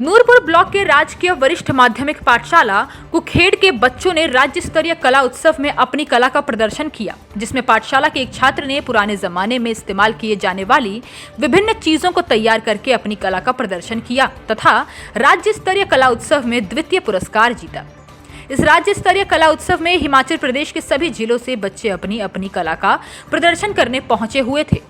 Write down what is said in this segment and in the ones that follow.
Nurpur block के राजकीय वरिष्ठ माध्यमिक पाठशाला कुखेड़ के बच्चों ने राज्य स्तरीय कला उत्सव में अपनी कला का प्रदर्शन किया, जिसमें पाठशाला के एक छात्र ने पुराने जमाने में इस्तेमाल किए जाने वाली विभिन्न चीजों को तैयार करके अपनी कला का प्रदर्शन किया तथा राज्य स्तरीय कला उत्सव में द्वितीय पुरस्कार जीता। इस राज्य स्तरीय कला उत्सव में हिमाचल प्रदेश के सभी जिलों से बच्चे अपनी अपनी कला का प्रदर्शन करने पहुंचे हुए थे।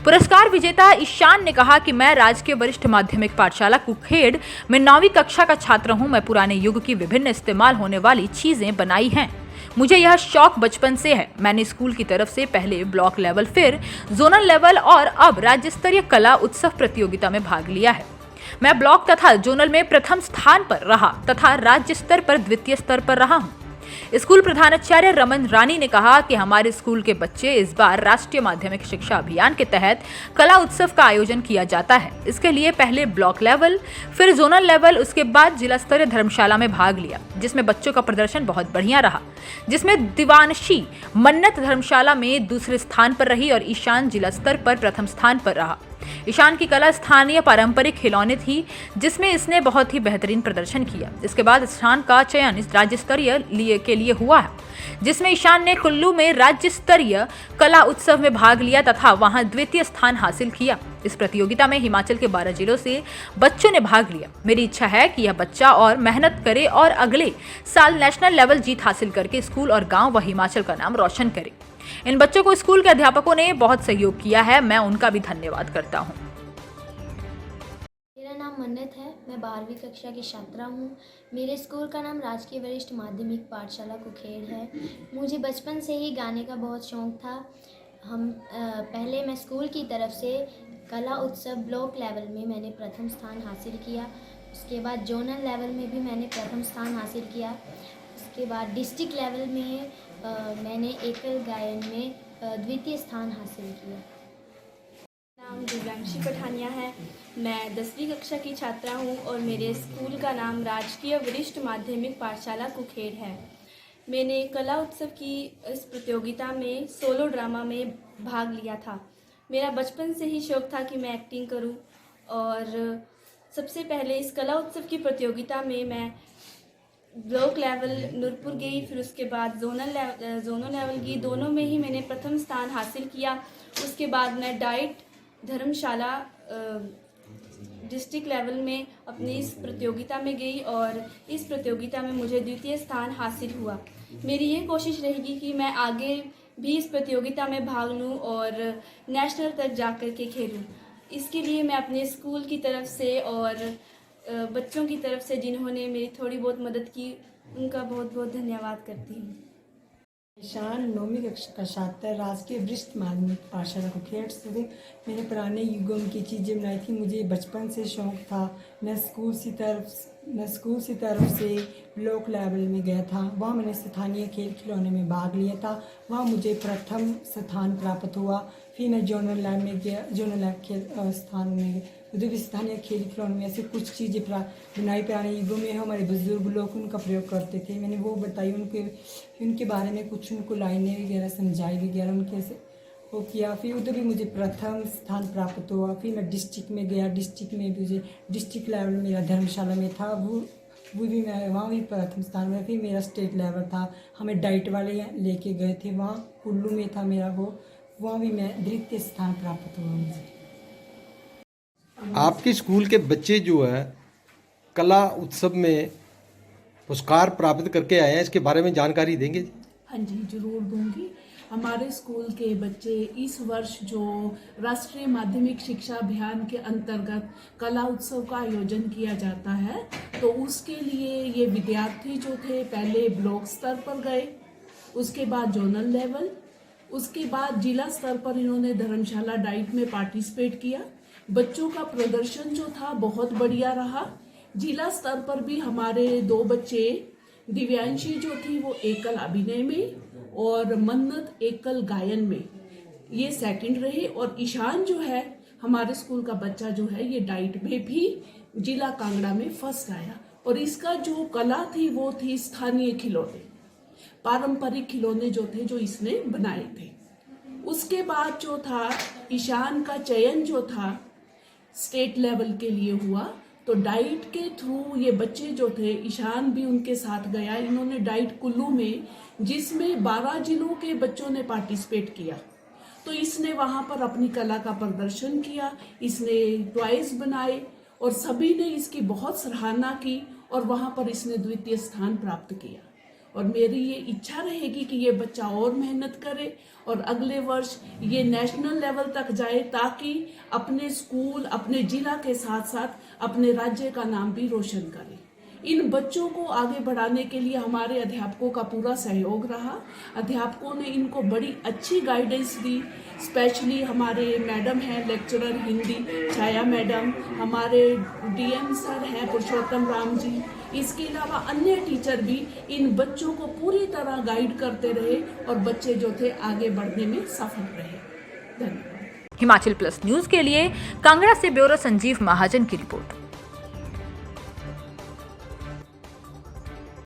पुरस्कार विजेता ईशान ने कहा कि मैं राजकीय वरिष्ठ माध्यमिक पाठशाला कुखेड़ में 9वीं कक्षा का छात्र हूं। मैं पुराने युग की विभिन्न इस्तेमाल होने वाली चीजें बनाई हैं। मुझे यह शौक बचपन से है। मैंने स्कूल की तरफ से पहले ब्लॉक लेवल, फिर जोनल लेवल और अब राज्य स्तरीय कला उत्सव प्रतियोगिता में भाग लिया है। मैं ब्लॉक तथा जोनल में प्रथम स्थान पर रहा तथा राज्य स्तर पर द्वितीय स्तर पर रहा हूँ। स्कूल प्रधानाचार्य रमन रानी ने कहा कि हमारे स्कूल के बच्चे इस बार राष्ट्रीय माध्यमिक शिक्षा अभियान के तहत कला उत्सव का आयोजन किया जाता है। इसके लिए पहले ब्लॉक लेवल, फिर जोनल लेवल, उसके बाद जिला स्तरीय धर्मशाला में भाग लिया, जिसमें बच्चों का प्रदर्शन बहुत बढ़िया रहा, जिसमें दिवानशी मन्नत धर्मशाला में दूसरे स्थान पर रही और ईशान जिला स्तर पर प्रथम स्थान पर रहा। ईशान की कला स्थानीय पारंपरिक खिलौने थी, जिसमें इसने बहुत ही बेहतरीन प्रदर्शन किया। इसके बाद ईशान का चयन इस राज्य स्तरीय के लिए हुआ है, जिसमें ईशान ने कुल्लू में राज्य स्तरीय कला उत्सव में भाग लिया तथा वहां द्वितीय स्थान हासिल किया। इस प्रतियोगिता में हिमाचल के 12 जिलों से बच्चों ने भाग लिया। मेरी इच्छा है कि यह बच्चा और मेहनत करे और अगले साल नेशनल लेवल जीत हासिल करके स्कूल और गाँव व हिमाचल का नाम रोशन करे। इन बच्चों को स्कूल के अध्यापकों ने बहुत सहयोग किया है। मैं उनका भी धन्यवाद करता हूँ। मेरा नाम मन्नत है। मैं 12वीं कक्षा की छात्रा हूँ। मेरे स्कूल का नाम राजकीय वरिष्ठ माध्यमिक पाठशाला कुखेड़ है। मुझे बचपन से ही गाने का बहुत शौक़ था। पहले मैं स्कूल की तरफ से कला उत्सव ब्लॉक लेवल में मैंने प्रथम स्थान हासिल किया। उसके बाद जोनल लेवल में भी मैंने प्रथम स्थान हासिल किया। उसके बाद डिस्ट्रिक्ट लेवल में मैंने एकल गायन में द्वितीय स्थान हासिल किया। नाम दिव्यांशी पठानिया है। मैं 10वीं कक्षा की छात्रा हूँ और मेरे स्कूल का नाम राजकीय वरिष्ठ माध्यमिक पाठशाला कुखेड़ है। मैंने कला उत्सव की इस प्रतियोगिता में सोलो ड्रामा में भाग लिया था। मेरा बचपन से ही शौक़ था कि मैं एक्टिंग करूँ और सबसे पहले इस कला उत्सव की प्रतियोगिता में मैं ब्लॉक लेवल नूरपुर गई, फिर उसके बाद जोनल लेवल गई। दोनों में ही मैंने प्रथम स्थान हासिल किया। उसके बाद मैं डाइट धर्मशाला डिस्ट्रिक्ट लेवल में अपनी इस प्रतियोगिता में गई और इस प्रतियोगिता में मुझे द्वितीय स्थान हासिल हुआ। मेरी ये कोशिश रहेगी कि मैं आगे भी इस प्रतियोगिता में भाग लूँ और नेशनल तक जाकर के खेलूँ। इसके लिए मैं अपने स्कूल की तरफ से और बच्चों की तरफ से जिन्होंने मेरी थोड़ी बहुत मदद की, उनका बहुत बहुत धन्यवाद करती हूँ। ईशान 9वीं कक्षा का छात्र राजकीय वरिष्ठ माध्यमिक पाठशाला कुखेड़ से। मैंने पुराने युगों की चीज़ें बनाई थी। मुझे बचपन से शौक़ था। मैं स्कूल की तरफ से ब्लॉक लेवल में गया था। वहाँ मैंने स्थानीय खेल खिलौने में भाग लिया था। वहाँ मुझे प्रथम स्थान प्राप्त हुआ। फिर मैं जोनल लेवल में गया। जोनल लेवल स्थान में उधर भी स्थानीय खेल खिलौने में ऐसे कुछ चीज़ें बनाई पुराने युगों में हमारे बुजुर्ग लोग उनका प्रयोग करते थे। मैंने वो बताई, उनके बारे में कुछ उनको लाइनें वगैरह समझाई वगैरह उनके से वो किया। फिर उधर भी मुझे प्रथम स्थान प्राप्त हुआ। फिर मैं डिस्ट्रिक्ट में गया। डिस्ट्रिक्ट में भी मुझे डिस्ट्रिक्ट लेवल मेरा धर्मशाला में था, वो भी मैं वहाँ भी प्रथम स्थान में। फिर मेरा स्टेट लेवल था, हमें डाइट वाले लेके गए थे, वहाँ कुल्लू में था मेरा वो, वहाँ भी मैं द्वितीय स्थान प्राप्त हुआ मुझे। आपके स्कूल के बच्चे जो है कला उत्सव में पुरस्कार प्राप्त करके आए हैं, इसके बारे में जानकारी देंगे? हाँ जी, जरूर दूंगी। हमारे स्कूल के बच्चे इस वर्ष जो राष्ट्रीय माध्यमिक शिक्षा अभियान के अंतर्गत कला उत्सव का आयोजन किया जाता है, तो उसके लिए ये विद्यार्थी जो थे पहले ब्लॉक स्तर पर गए, उसके बाद जोनल लेवल, उसके बाद जिला स्तर पर इन्होंने धर्मशाला डाइट में पार्टिसिपेट किया। बच्चों का प्रदर्शन जो था बहुत बढ़िया रहा। जिला स्तर पर भी हमारे 2 बच्चे, दिव्यांशी जो थी वो एकल अभिनय में और मन्नत एकल गायन में, ये सेकंड रहे। और ईशान जो है हमारे स्कूल का बच्चा जो है ये डाइट में भी जिला कांगड़ा में फर्स्ट आया। और इसका जो कला थी वो थी स्थानीय खिलौने, पारंपरिक खिलौने जो थे जो इसने बनाए थे। उसके बाद जो था ईशान का चयन जो था स्टेट लेवल के लिए हुआ, तो डाइट के थ्रू ये बच्चे जो थे, ईशान भी उनके साथ गया, इन्होंने डाइट कुल्लू में, जिसमें 12 जिलों के बच्चों ने पार्टिसिपेट किया, तो इसने वहाँ पर अपनी कला का प्रदर्शन किया, इसने टॉयज बनाए और सभी ने इसकी बहुत सराहना की और वहाँ पर इसने द्वितीय स्थान प्राप्त किया। और मेरी ये इच्छा रहेगी कि ये बच्चा और मेहनत करे और अगले वर्ष ये नेशनल लेवल तक जाए, ताकि अपने स्कूल, अपने जिला के साथ साथ अपने राज्य का नाम भी रोशन करे। इन बच्चों को आगे बढ़ाने के लिए हमारे अध्यापकों का पूरा सहयोग रहा। अध्यापकों ने इनको बड़ी अच्छी गाइडेंस दी, स्पेशली हमारे मैडम हैं लेक्चरर हिंदी छाया मैडम, हमारे डीएम सर हैं पुरुषोत्तम राम जी, इसके अलावा अन्य टीचर भी इन बच्चों को पूरी तरह गाइड करते रहे और बच्चे जो थे आगे बढ़ने में सफल रहे। धन्यवाद। हिमाचल प्लस न्यूज के लिए कांगड़ा से ब्यूरो संजीव महाजन की रिपोर्ट।